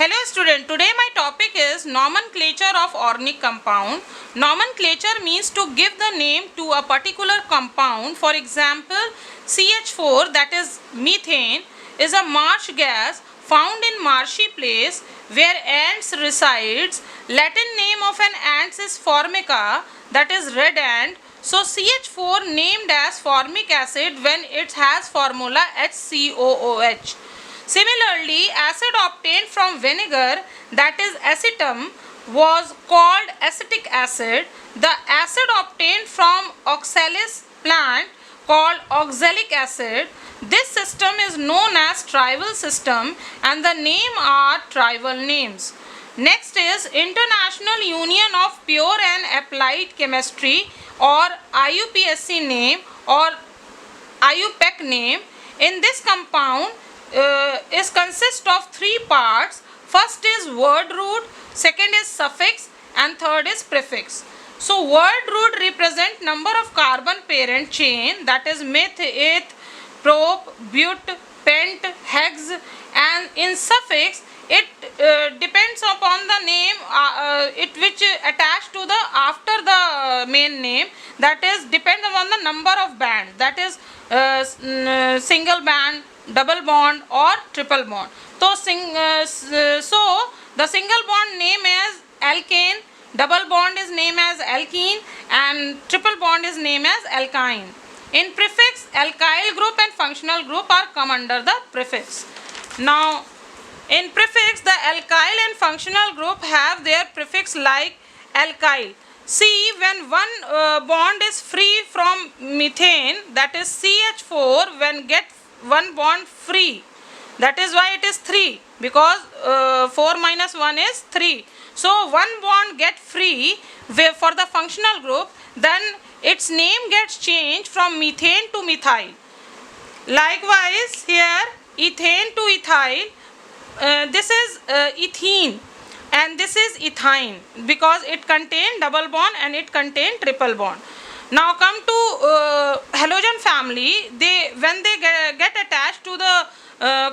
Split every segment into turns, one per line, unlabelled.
Hello student, today my topic is nomenclature of organic compound. Nomenclature means to give the name to a particular compound. For example, CH4, that is methane, is a marsh gas found in marshy place where ants resides. Latin name of an ant is formica, that is red ant. So CH4 named as formic acid when it has formula HCOOH. Similarly, acid obtained from vinegar, that is acetum, was called acetic acid. The acid obtained from oxalis plant called oxalic acid. This system is known as trival system and the name are trival names. Next is International Union of Pure and Applied Chemistry or IUPAC name or IUPAC name. In this compound is consist of three parts. First is word root, second is suffix and third is prefix. So word root represent number of carbon parent chain, that is meth, eth, prop, but, pent, hex, and in suffix it depends upon the name it which attached to the after the main name, that is depends upon the number of band, that is single band, double bond or triple bond. So the single bond name is alkane, double bond is named as alkene and triple bond is named as alkyne. In prefix, alkyl group and functional group are come under the prefix. Now in prefix, the alkyl and functional group have their prefix like alkyl. See, when one bond is free from methane, that is CH4, when get one bond free, that is why it is 3, because 4 minus 1 is 3. So one bond get free for the functional group, then its name gets changed from methane to methyl. Likewise here ethane to ethyl, this is ethene and this is ethine because it contain double bond and it contain triple bond. Now come to halogen family. When they get attached to the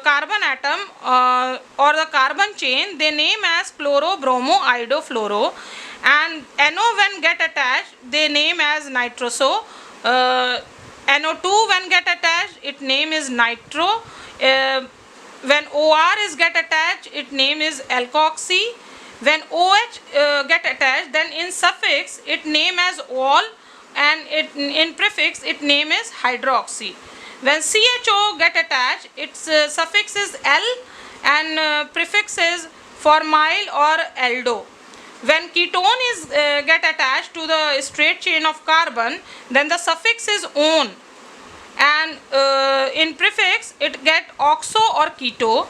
carbon atom or the carbon chain, they name as chloro, bromo, iodo, fluoro, and NO when get attached they name as nitroso. NO2 when get attached it name is nitro. When OR is get attached it name is alkoxy. When OH get attached, then in suffix it name as ol and in prefix it name is hydroxy. When CHO get attached, its suffix is L and prefix is formyl or aldo. When ketone is get attached to the straight chain of carbon, then the suffix is on and in prefix it get oxo or keto.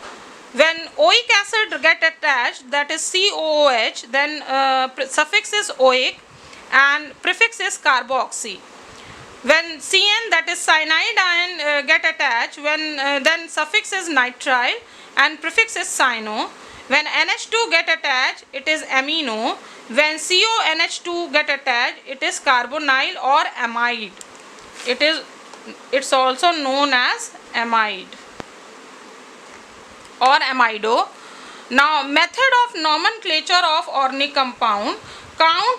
When oic acid get attached, that is COOH, then suffix is oic and prefix is carboxy. When CN, that is cyanide ion get attached, when then suffix is nitrile and prefix is cyano. When NH2 get attached, it is amino. When CONH2 get attached, it is carbonyl or amide. It's also known as amide or amido. Now method of nomenclature of organic compound.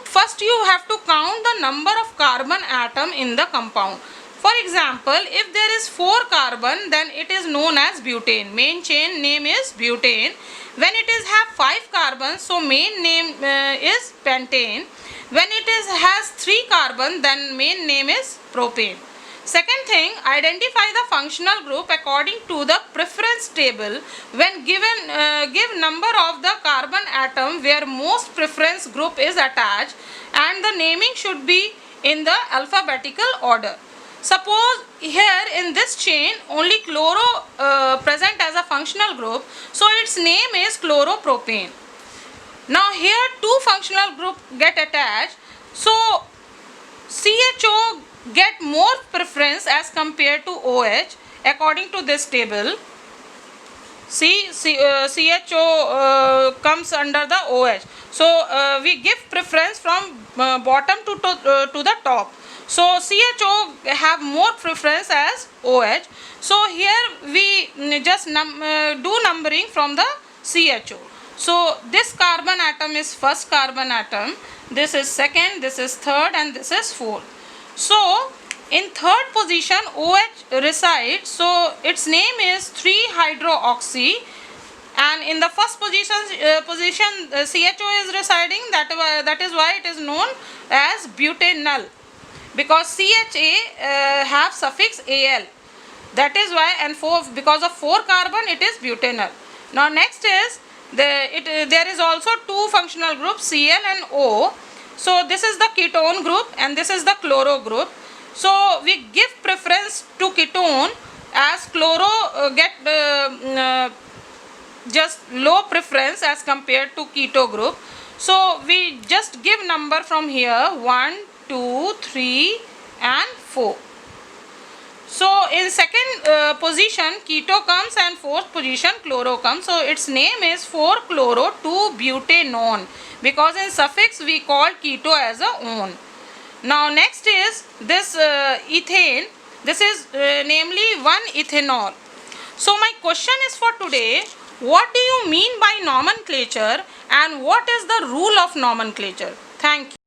First you have to count the number of carbon atom in the compound. For example, if there is 4 carbon, then it is known as butane. Main chain name is butane. When it is have 5 carbons, so main name is pentane. When it has 3 carbon, then main name is propane. Second thing, identify the functional group according to the preference table. When given give number of the carbon atom where most preference group is attached and the naming should be in the alphabetical order. Suppose here in this chain only chloro present as a functional group, so its name is chloropropane. Now here 2 functional group get attached, so CHO get more preference as compared to OH according to this table. CHO comes under the OH. So we give preference from bottom to the top. So CHO have more preference as OH. So here we just do numbering from the CHO. So this carbon atom is first carbon atom, this is second, this is third, and this is fourth. So in third position OH resides, so its name is 3-hydroxy, and in the first position CHO is residing, that is why it is known as butanol, because CHA have suffix Al, that is why, and because of 4 carbon it is butanol. Now next is there is also 2 functional groups, Cl and O. So this is the ketone group and this is the chloro group. So we give preference to ketone, as chloro get just low preference as compared to keto group. So we just give number from here 1, 2, 3 and 4. So in second position keto comes and fourth position chloro comes. So its name is 4-chloro-2-butanone, because in suffix we call keto as a one. Now next is this ethane. This is namely 1-ethanol. So my question is for today, what do you mean by nomenclature and what is the rule of nomenclature? Thank you.